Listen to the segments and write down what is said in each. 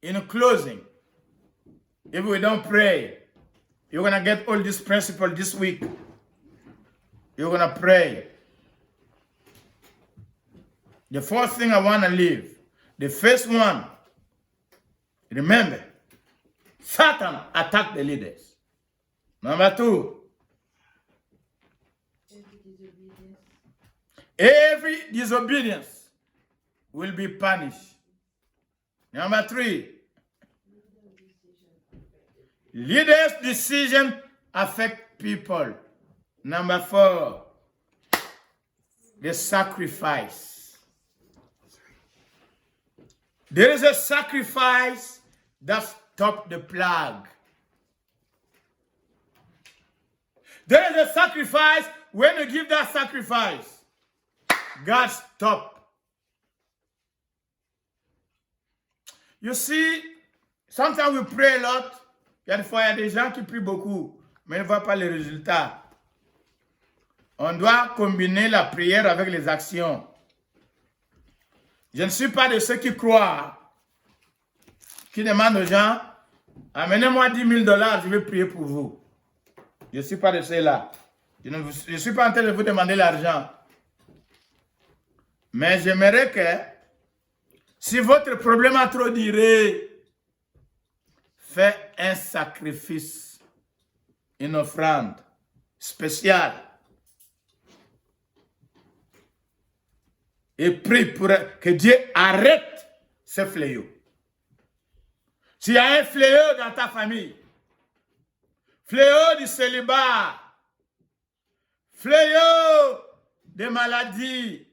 in closing, if we don't pray, you're going to get all this principle this week. You're going to pray. The first thing I want to leave, the first one, remember, Satan attacked the leaders. Number two, every disobedience will be punished. Number three, leaders' decisions affect people. Number four, the sacrifice. There is a sacrifice that stops the plague. There is a sacrifice. When you give that sacrifice, God stops. You see, sometimes we pray a lot. Il y a des gens qui prient beaucoup, mais ne voient pas les résultats. On doit combiner la prière avec les actions. Je ne suis pas de ceux qui croient, qui demandent aux gens, amenez-moi $10 000, je vais prier pour vous. Je ne suis pas de ceux-là. Je ne suis pas en train de vous demander l'argent. Mais j'aimerais que, si votre problème a trop duré, faites un sacrifice, une offrande spéciale. Et prie pour que Dieu arrête ce fléau. S'il y a un fléau dans ta famille, fléau du célibat, fléau de maladie,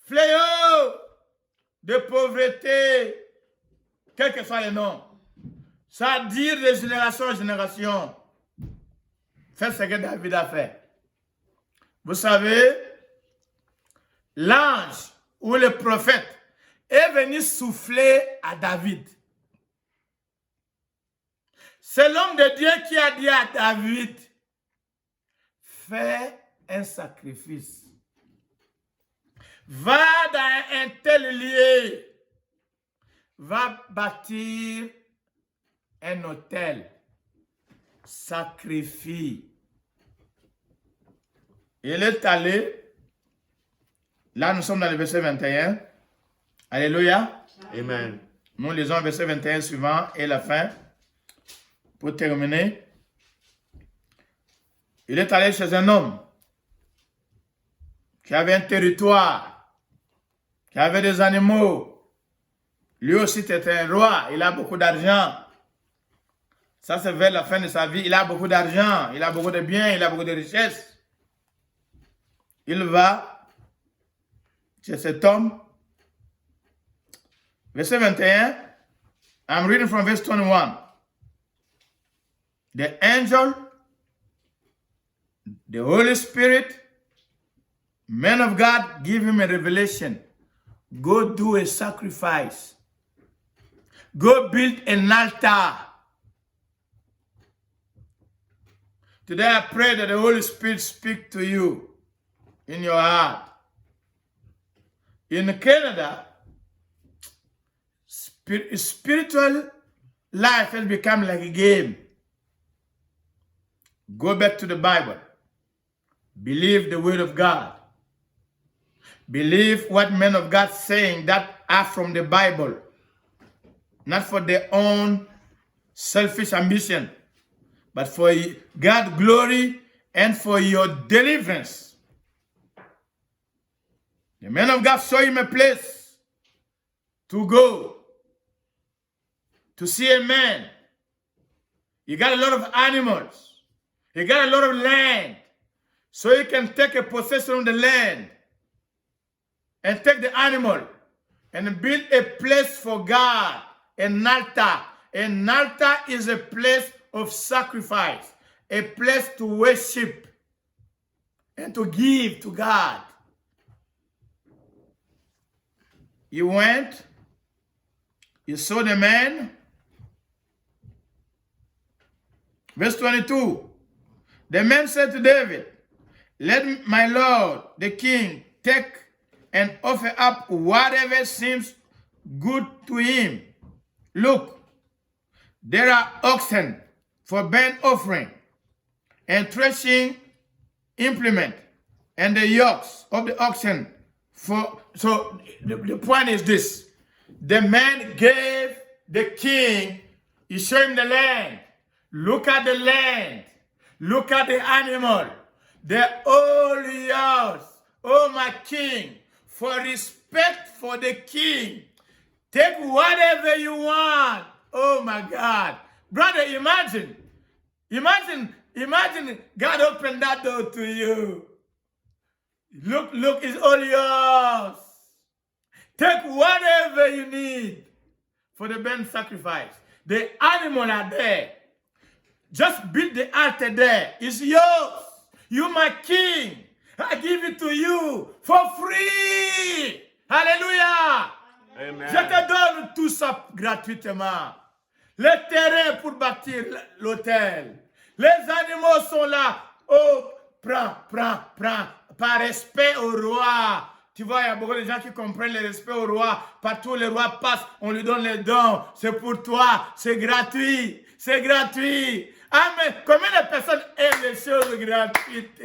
fléau de pauvreté, quel que soit le nom, ça dure de génération en génération. Faites ce que David a fait. Vous savez, l'ange ou le prophète est venu souffler à David. C'est l'homme de Dieu qui a dit à David, fais un sacrifice. Va dans un tel lieu. Va bâtir un autel. Sacrifie. Il est allé. Là, nous sommes dans le verset 21. Alléluia. Amen. Nous lisons le verset 21 suivant et la fin. Pour terminer. Il est allé chez un homme qui avait un territoire, qui avait des animaux. Lui aussi était un roi. Il a beaucoup d'argent. Ça, c'est vers la fin de sa vie. Il a beaucoup d'argent. Il a beaucoup de biens. Il a beaucoup de richesses. Il va chez cet homme. Verset 21. I'm reading from verse 21. The angel, the Holy Spirit, man of God, give him a revelation. Go do a sacrifice. Go build an altar. Today I pray that the Holy Spirit speak to you in your heart. In Canada, spiritual life has become like a game. Go back to the Bible. Believe the word of God. Believe what men of God saying that are from the Bible. Not for their own selfish ambition, but for God's glory and for your deliverance. The man of God saw him a place to go, to see a man. He got a lot of animals. He got a lot of land. So he can take a possession of the land and take the animal and build a place for God, an altar. An altar is a place of sacrifice, a place to worship and to give to God. He went, he saw the man. Verse 22. The man said to David, let my lord, the king, take and offer up whatever seems good to him. Look, there are oxen for burnt offering, and threshing implement, and the yokes of the oxen for. So the point is this: the man gave the king, he showed him the land. Look at the land. Look at the animal. They're all yours. Oh, my king, for respect for the king, take whatever you want. Oh, my God. Brother, imagine God opened that door to you. Look, it's all yours. Take whatever you need for the burnt sacrifice. The animal are there. Just build the altar there. It's yours. You my king. I give it to you for free. Alléluia. Amen. Je te donne tout ça gratuitement. Le terrain pour bâtir l'autel. Les animaux sont là. Oh, prends. Par respect au roi. Tu vois, il y a beaucoup de gens qui comprennent le respect au roi. Partout le roi passe, on lui donne les dons. C'est pour toi. C'est gratuit. C'est gratuit. Amen. Combien de personnes aiment les choses gratuites?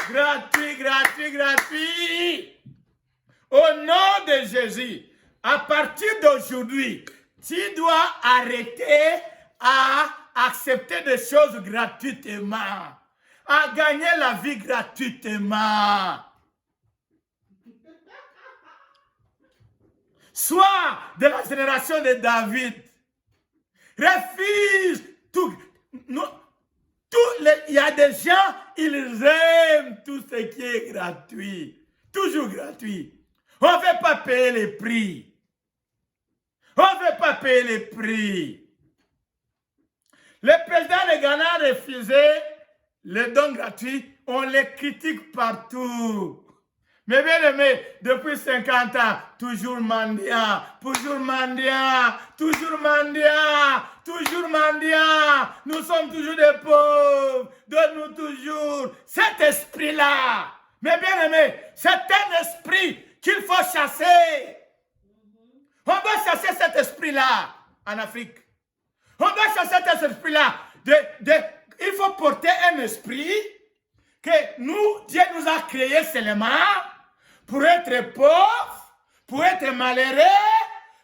Gratuit. Au nom de Jésus, à partir d'aujourd'hui, tu dois arrêter à accepter des choses gratuitement, à gagner la vie gratuitement. Sois de la génération de David. Refuse tout. Il y a des gens, ils aiment tout ce qui est gratuit. Toujours gratuit. On ne veut pas payer les prix. Le président de Ghana a refusé les dons gratuits. On les critique partout. Mais bien aimé, depuis 50 ans, toujours mendiant. Nous sommes toujours des pauvres. Donne-nous toujours cet esprit-là. Mais bien aimé, c'est un esprit qu'il faut chasser. On doit chasser cet esprit-là en Afrique. On doit chasser cet esprit-là. Il faut porter un esprit que Dieu nous a créé seulement pour être pauvres, pour être malheureux,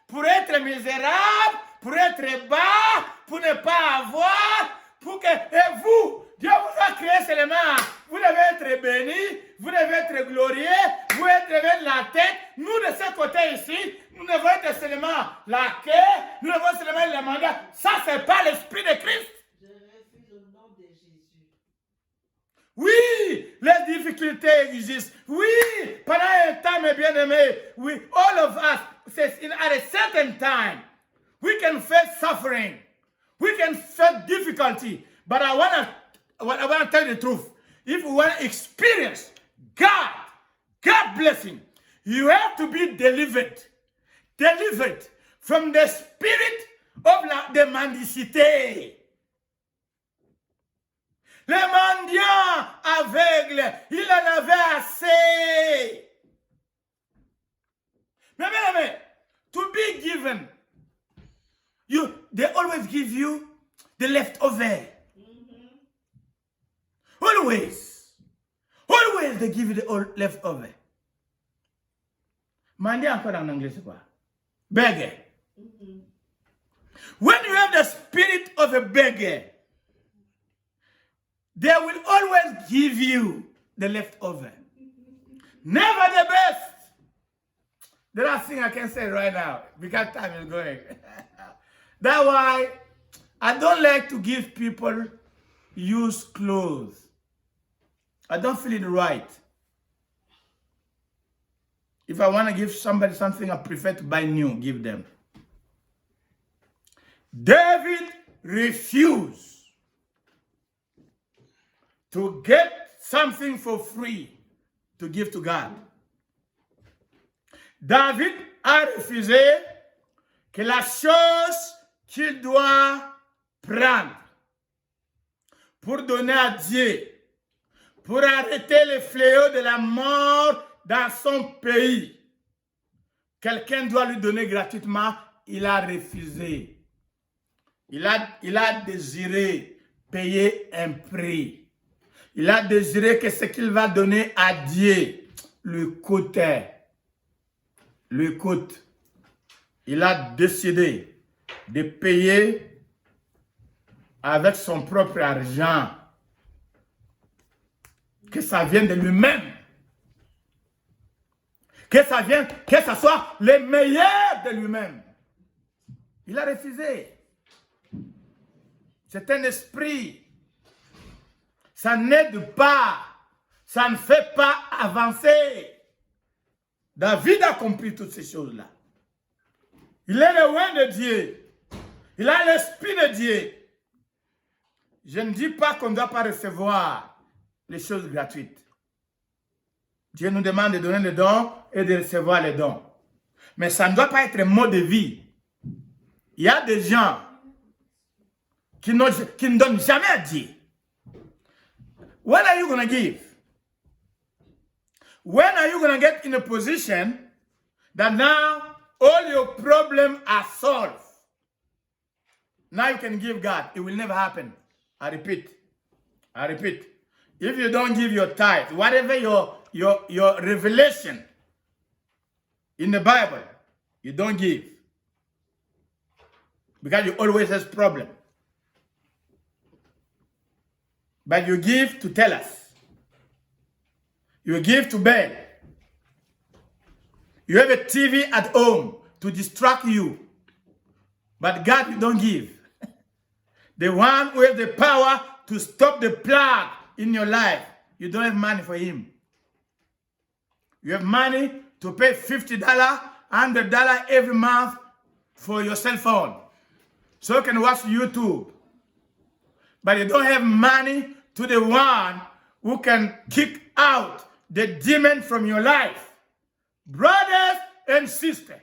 pour être misérables, pour être bas, pour ne pas avoir, et vous, Dieu vous a créé seulement. Vous devez être bénis, vous devez être glorieux, vous devez être la tête. Nous, de ce côté ici, nous devons être seulement la queue, nous devons seulement le mandat. Ça, ce n'est pas l'esprit de Christ. Je refuse au nom de Jésus. Oui, les difficultés existent. Oui, pendant un temps, mes bien-aimés, oui, all of us, at a certain time, we can face suffering. We can face difficulty. But I want to tell you the truth. If you want to experience God blessing, you have to be delivered from the spirit of the mendicité. Les mendiants aveugles, il en avait assez. Mais, to be given, they always give you the leftover. Always they give you the leftover. Mendiant encore en anglais, c'est quoi? Beggar. When you have the spirit of a beggar, they will always give you the leftover. Never the best. The last thing I can say right now, because time is going. That's why I don't like to give people used clothes. I don't feel it right. If I want to give somebody something, I prefer to buy new, give them. David refused to get something for free to give to God. David a refusé que la chose qu'il doit prendre pour donner à Dieu, pour arrêter le fléau de la mort dans son pays, quelqu'un doit lui donner gratuitement, il a refusé. Il a désiré payer un prix. Il a désiré que ce qu'il va donner à Dieu lui coûtait. Lui coûte. Il a décidé de payer avec son propre argent. Que ça vienne de lui-même. Que ça soit le meilleur de lui-même. Il a refusé. C'est un esprit. Ça n'aide pas. Ça ne fait pas avancer. David a compris toutes ces choses-là. Il est le loin de Dieu. Il a l'esprit de Dieu. Je ne dis pas qu'on ne doit pas recevoir les choses gratuites. Dieu nous demande de donner les dons et de recevoir les dons. Mais ça ne doit pas être un mode de vie. Il y a des gens qui ne donnent jamais à Dieu. When are you going to give? When are you going to get in a position that now all your problems are solved? Now you can give God. It will never happen. I repeat. If you don't give your tithe, whatever your revelation in the Bible, you don't give. Because you always have problem. But you give to tell us. You give to bed. You have a TV at home to distract you. But God, you don't give. The one who has the power to stop the plague in your life, you don't have money for him. You have money to pay $50, $100 every month for your cell phone. So you can watch YouTube. But you don't have money to the one who can kick out the demon from your life. Brothers and sisters,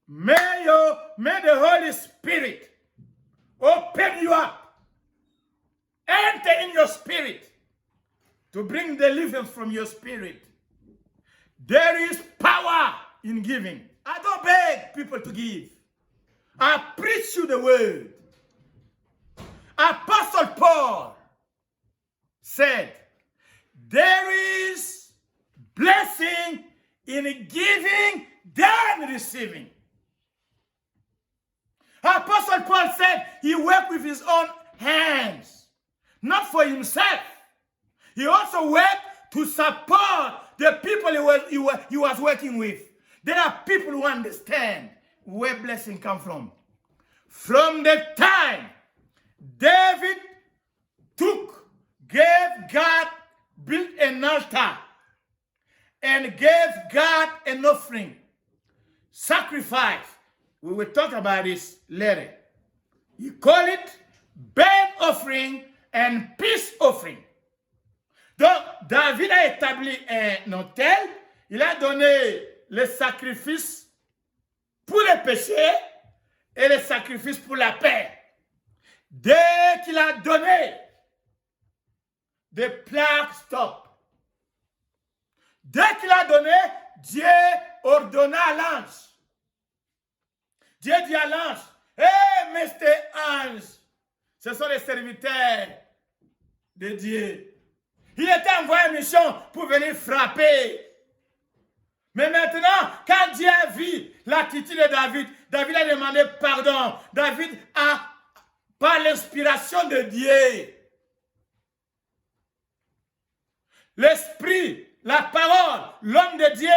may the Holy Spirit open you up. Enter in your spirit to bring deliverance from your spirit. There is power in giving. I don't beg people to give. I preach you the word. Apostle Paul said, there is blessing in giving than receiving. Apostle Paul said he worked with his own hands, not for himself. He also worked to support the people he was working with. There are people who understand where blessing comes from. From the time David gave God, built an altar, and gave God an offering, sacrifice. We will talk about this later. You call it burnt offering and peace offering. Donc, David a établi un autel. Il a donné les sacrifices pour les péchés et les sacrifices pour la paix. Dès qu'il a donné, the plague stop. Dès qu'il a donné, Dieu ordonna à l'ange. Dieu dit à l'ange, hey, Mr. Ange, ce sont les serviteurs de Dieu. Il était envoyé en mission pour venir frapper. Mais maintenant, quand Dieu a vu l'attitude de David, David a demandé pardon. David a, par l'inspiration de Dieu, l'esprit, la parole, l'homme de Dieu